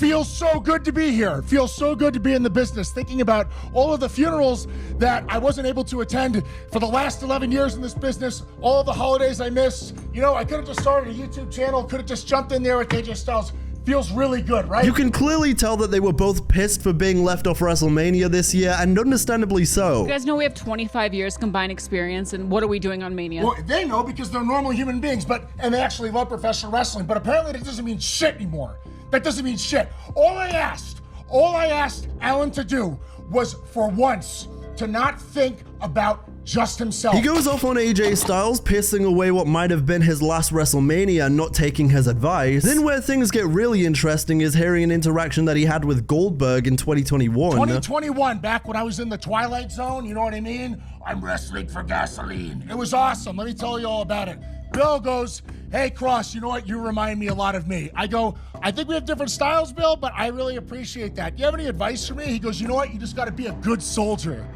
feels so good to be here. It feels so good to be in the business, thinking about all of the funerals that I wasn't able to attend for the last 11 years in this business, all the holidays I missed. You know, I could have just started a YouTube channel, could have just jumped in there with AJ Styles. Feels really good, right? You can clearly tell that they were both pissed for being left off Wrestlemania this year, and understandably so. You guys know we have 25 years combined experience, and what are we doing on Mania? Well, they know because they're normal human beings, and they actually love professional wrestling, but apparently that doesn't mean shit anymore. That doesn't mean shit. All I asked Alan to do was for once to not think about just himself. He goes off on AJ Styles, pissing away what might have been his last WrestleMania and not taking his advice. Then where things get really interesting is hearing an interaction that he had with Goldberg in 2021. 2021, back when I was in the Twilight Zone, you know what I mean? I'm wrestling for gasoline. It was awesome. Let me tell you all about it. Bill goes, hey, Kross, you know what? You remind me a lot of me. I go, I think we have different styles, Bill, but I really appreciate that. Do you have any advice for me? He goes, you know what? You just got to be a good soldier.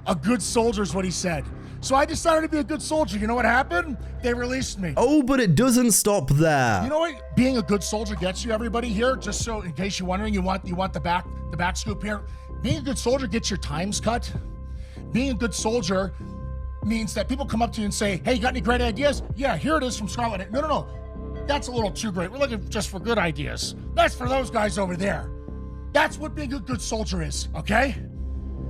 A good soldier is what he said. So I decided to be a good soldier. You know what happened? They released me. Oh, but it doesn't stop there. You know what being a good soldier gets you, everybody here? Just so in case you're wondering, you want the back scoop here. Being a good soldier gets your times cut. Being a good soldier means that people come up to you and say, hey, you got any great ideas? Yeah, here it is from Scarlet. No. That's a little too great. We're looking just for good ideas. That's for those guys over there. That's what being a good soldier is, okay?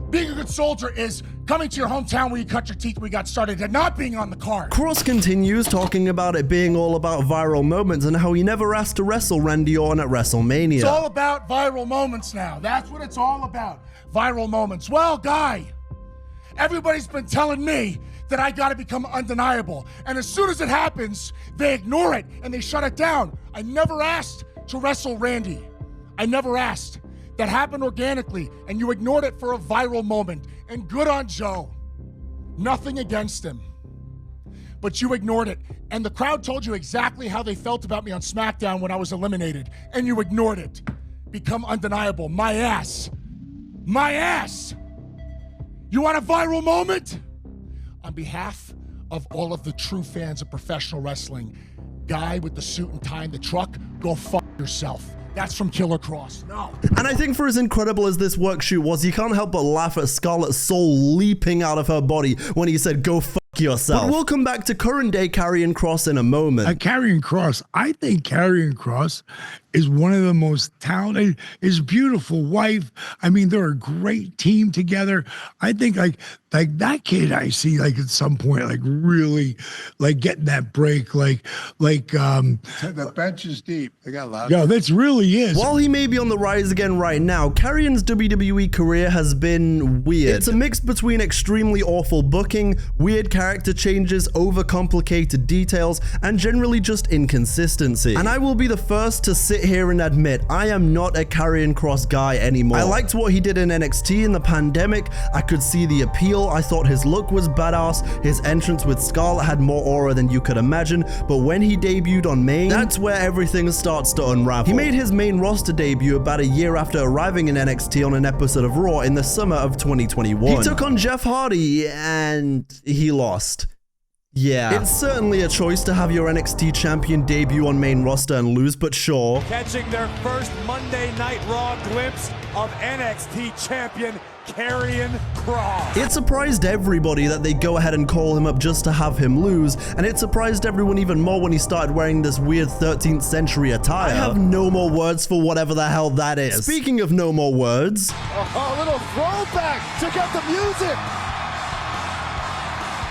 Being a good soldier is coming to your hometown where you cut your teeth when we got started and not being on the card. Kross continues talking about it being all about viral moments and how he never asked to wrestle Randy Orton at WrestleMania. It's all about viral moments now. That's what it's all about. Viral moments. Well, Guy, everybody's been telling me that I gotta become undeniable. And as soon as it happens, they ignore it and they shut it down. I never asked to wrestle Randy. I never asked. That happened organically, and you ignored it for a viral moment. And good on Joe. Nothing against him. But you ignored it. And the crowd told you exactly how they felt about me on SmackDown when I was eliminated. And you ignored it. Become undeniable. My ass. My ass. You want a viral moment? On behalf of all of the true fans of professional wrestling, Guy with the suit and tie in the truck, go fuck yourself. That's from Killer Kross. No. And I think for as incredible as this work shoot was, you can't help but laugh at Scarlett's soul leaping out of her body when he said, go fuck yourself. But we'll come back to current day Karrion Kross in a moment. Karrion Kross, I think Karrion Kross is one of the most talented, his beautiful wife. I mean, they're a great team together. I think like that kid I see like at some point, like really like getting that break, like the bench is deep. They got a lot. Yeah, that's really is. While he may be on the rise again right now, Karrion's WWE career has been weird. It's a mix between extremely awful booking, weird character changes, overcomplicated details, and generally just inconsistency. And I will be the first to sit here and admit I am not a Karrion Kross guy anymore. I liked what he did in NXT in the pandemic. I could see the appeal. I thought his look was badass. His entrance with Scarlett had more aura than you could imagine. But when he debuted on Main, that's where everything starts to unravel. He made his main roster debut about a year after arriving in NXT on an episode of Raw in the summer of 2021. He took on Jeff Hardy and he lost. Yeah, it's certainly a choice to have your NXT champion debut on main roster and lose, but sure. Catching their first Monday Night Raw glimpse of NXT champion Karrion Kross. It surprised everybody that they go ahead and call him up just to have him lose, and it surprised everyone even more when he started wearing this weird 13th century attire. I have no more words for whatever the hell that is. Speaking of no more words, A little throwback. Check out the music.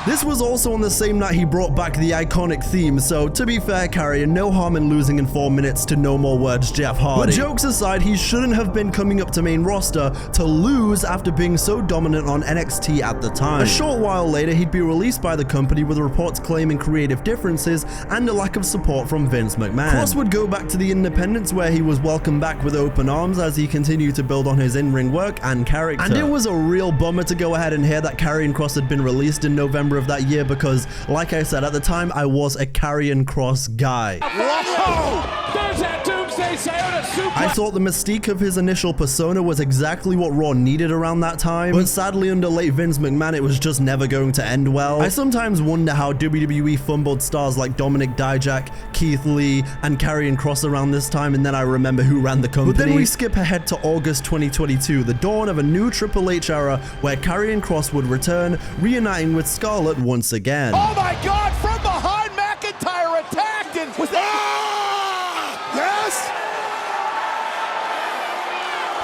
this was also on the same night he brought back the iconic theme, so to be fair, Karrion, no harm in losing in 4 minutes to No More Words Jeff Hardy. But jokes aside, he shouldn't have been coming up to main roster to lose after being so dominant on NXT at the time. A short while later, he'd be released by the company with reports claiming creative differences and a lack of support from Vince McMahon. Kross would go back to the independents where he was welcomed back with open arms as he continued to build on his in-ring work and character. And it was a real bummer to go ahead and hear that Karrion Kross had been released in November of that year because, like I said, at the time I was a Karrion Kross guy. Whoa! There's that doomsday I thought the mystique of his initial persona was exactly what Raw needed around that time, but sadly under late Vince McMahon it was just never going to end well. I sometimes wonder how WWE fumbled stars like Dominic Dijak, Keith Lee, and Karrion Kross around this time, and then I remember who ran the company. But then we skip ahead to August 2022, the dawn of a new Triple H era where Karrion Kross would return, reuniting with Scarlett once again. Oh my God, from behind, McIntyre attacked and was yes!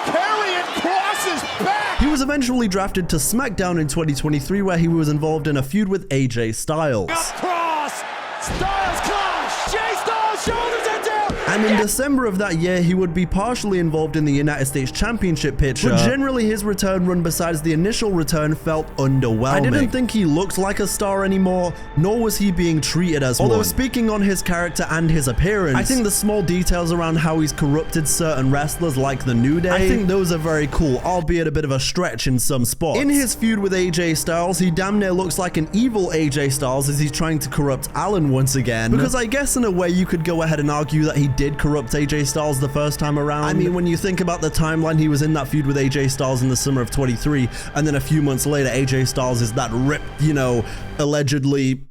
Karrion Kross is back! He was eventually drafted to SmackDown in 2023 where he was involved in a feud with AJ Styles. Kross! Styles clash! Jay Styles shoulders it down! And in December of that year, he would be partially involved in the United States Championship picture, but generally his return run besides the initial return felt underwhelming. I didn't think he looked like a star anymore, nor was he being treated as one. Although speaking on his character and his appearance, I think the small details around how he's corrupted certain wrestlers like the New Day, I think those are very cool, albeit a bit of a stretch in some spots. In his feud with AJ Styles, he damn near looks like an evil AJ Styles as he's trying to corrupt Alan once again, because I guess in a way you could go ahead and argue that he did corrupt AJ Styles the first time around. I mean, when you think about the timeline, he was in that feud with AJ Styles in the summer of 23, and then a few months later, AJ Styles is that ripped, you know, allegedly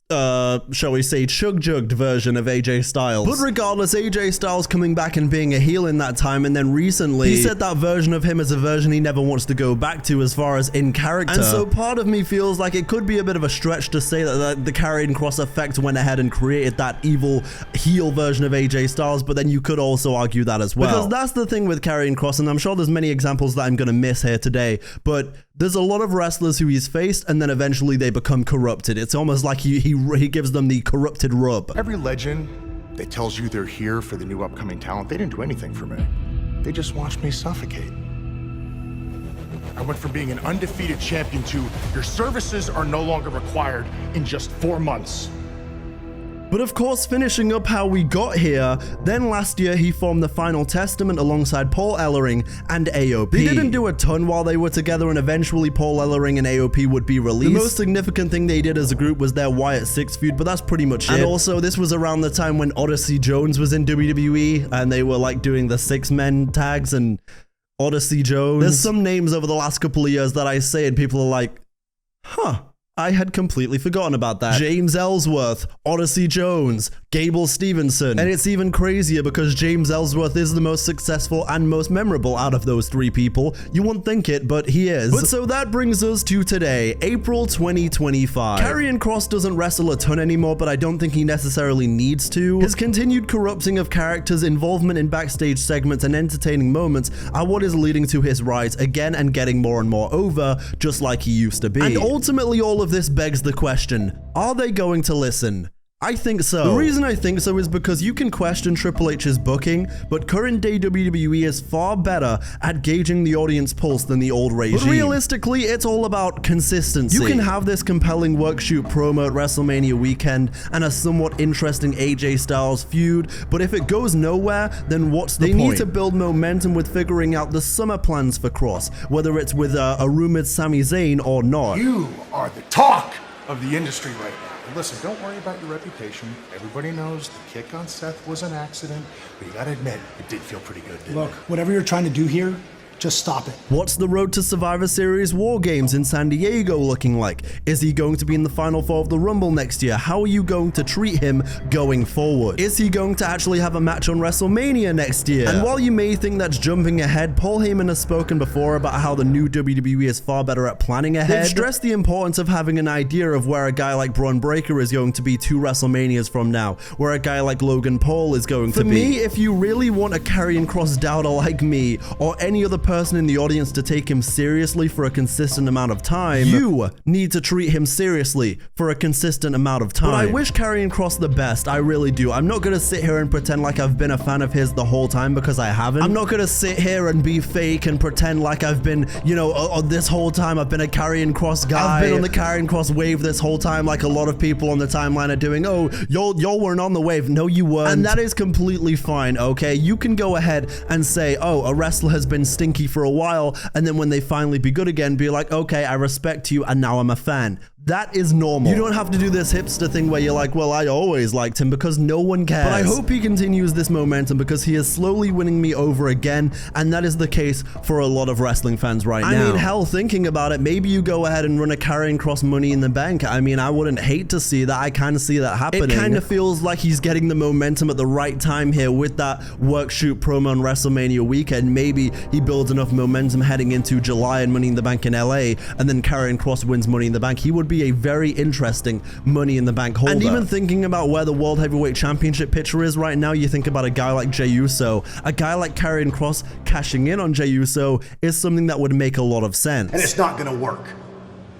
shall we say, chug-jugged version of AJ Styles. But regardless, AJ Styles coming back and being a heel in that time, and then recently, he said that version of him is a version he never wants to go back to as far as in character. And so part of me feels like it could be a bit of a stretch to say that the Karrion Kross effect went ahead and created that evil heel version of AJ Styles, but then you could also argue that as well. Because that's the thing with Karrion Kross, and I'm sure there's many examples that I'm going to miss here today, but there's a lot of wrestlers who he's faced and then eventually they become corrupted. It's almost like he gives them the corrupted rub. Every legend that tells you they're here for the new upcoming talent, they didn't do anything for me. They just watched me suffocate. I went from being an undefeated champion to your services are no longer required in just 4 months. But of course, finishing up how we got here, then last year he formed the Final Testament alongside Paul Ellering and AOP. They didn't do a ton while they were together, and eventually Paul Ellering and AOP would be released. The most significant thing they did as a group was their Wyatt Six feud, but that's pretty much it. And also, this was around the time when Odyssey Jones was in WWE, and they were like doing the six-men tags, and Odyssey Jones. There's some names over the last couple of years that I say, and people are like, huh. I had completely forgotten about that. James Ellsworth, Odyssey Jones, Gable Stevenson. And it's even crazier because James Ellsworth is the most successful and most memorable out of those three people. You wouldn't think it, but he is. But so that brings us to today, April 2025. Karrion Kross doesn't wrestle a ton anymore, but I don't think he necessarily needs to. His continued corrupting of characters, involvement in backstage segments, and entertaining moments are what is leading to his rise again and getting more and more over, just like he used to be. And ultimately, all of this begs the question, are they going to listen? I think so. The reason I think so is because you can question Triple H's booking, but current day WWE is far better at gauging the audience pulse than the old regime. But realistically, it's all about consistency. You can have this compelling work shoot promo at WrestleMania weekend and a somewhat interesting AJ Styles feud, but if it goes nowhere, then what's the point? They need to build momentum with figuring out the summer plans for Kross, whether it's with a rumored Sami Zayn or not. You are the talk of the industry right now. And listen, don't worry about your reputation. Everybody knows the kick on Seth was an accident, but you gotta admit, it did feel pretty good, didn't it? Look, whatever you're trying to do here, just stop it. What's the road to Survivor Series War Games in San Diego looking like? Is he going to be in the Final Four of the Rumble next year? How are you going to treat him going forward? Is he going to actually have a match on WrestleMania next year? And while you may think that's jumping ahead, Paul Heyman has spoken before about how the new WWE is far better at planning ahead. They've stressed the importance of having an idea of where a guy like Braun Breaker is going to be 2 WrestleManias from now, where a guy like Logan Paul is going to be. For me, if you really want a Karrion Kross doubter like me, or any other person in the audience to take him seriously for a consistent amount of time, you need to treat him seriously for a consistent amount of time. But I wish Karrion Kross the best, I really do. I'm not gonna sit here and pretend like I've been a fan of his the whole time, because I haven't. I'm not gonna sit here and be fake and pretend like I've been, you know, this whole time I've been a Karrion Kross guy. I've been on the Karrion Kross wave this whole time, like a lot of people on the timeline are doing. Oh, y'all weren't on the wave. No, you weren't. And that is completely fine, okay? You can go ahead and say, oh, a wrestler has been stinky for a while, and then when they finally be good again, be like, okay, I respect you, and now I'm a fan. That is normal. You don't have to do this hipster thing where you're like, well, I always liked him, because no one cares. But I hope he continues this momentum, because he is slowly winning me over again, and that is the case for a lot of wrestling fans right now. I mean, hell, thinking about it, maybe you go ahead and run a Karrion Kross Money in the Bank. I mean, I wouldn't hate to see that. I kind of see that happening. It kind of feels like he's getting the momentum at the right time here with that work shoot promo on WrestleMania weekend. Maybe he builds enough momentum heading into July and Money in the Bank in LA, and then Karrion Kross wins Money in the Bank. He would be a very interesting Money in the Bank holder. And even thinking about where the World Heavyweight Championship picture is right now, you think about a guy like Jey Uso. A guy like Karrion Kross cashing in on Jey Uso is something that would make a lot of sense. And it's not gonna work.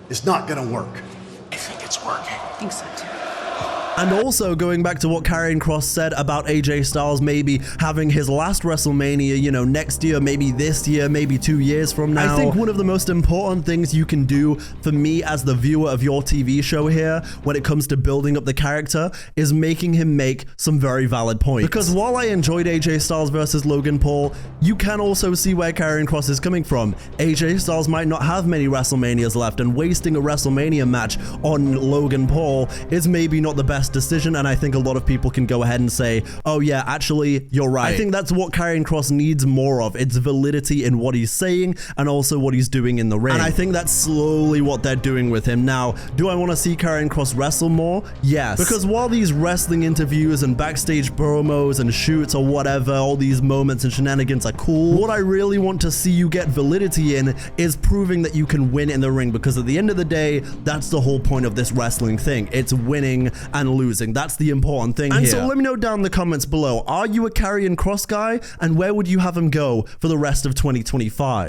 It's not gonna work. I think it's working. I think so too. And also, going back to what Karrion Kross said about AJ Styles maybe having his last WrestleMania, you know, next year, maybe this year, maybe 2 years from now. I think one of the most important things you can do for me as the viewer of your TV show here, when it comes to building up the character, is making him make some very valid points. Because while I enjoyed AJ Styles versus Logan Paul, you can also see where Karrion Kross is coming from. AJ Styles might not have many WrestleManias left, and wasting a WrestleMania match on Logan Paul is maybe not the best decision, and I think a lot of people can go ahead and say, oh yeah, actually, you're right. I think that's what Karrion Kross needs more of. It's validity in what he's saying and also what he's doing in the ring. And I think that's slowly what they're doing with him. Now, do I want to see Karrion Kross wrestle more? Yes. Because while these wrestling interviews and backstage promos and shoots or whatever, all these moments and shenanigans are cool, what I really want to see you get validity in is proving that you can win in the ring, because at the end of the day, that's the whole point of this wrestling thing. It's winning and losing. That's the important thing here. And so let me know down in the comments below, are you a Karrion Kross guy, and where would you have him go for the rest of 2025?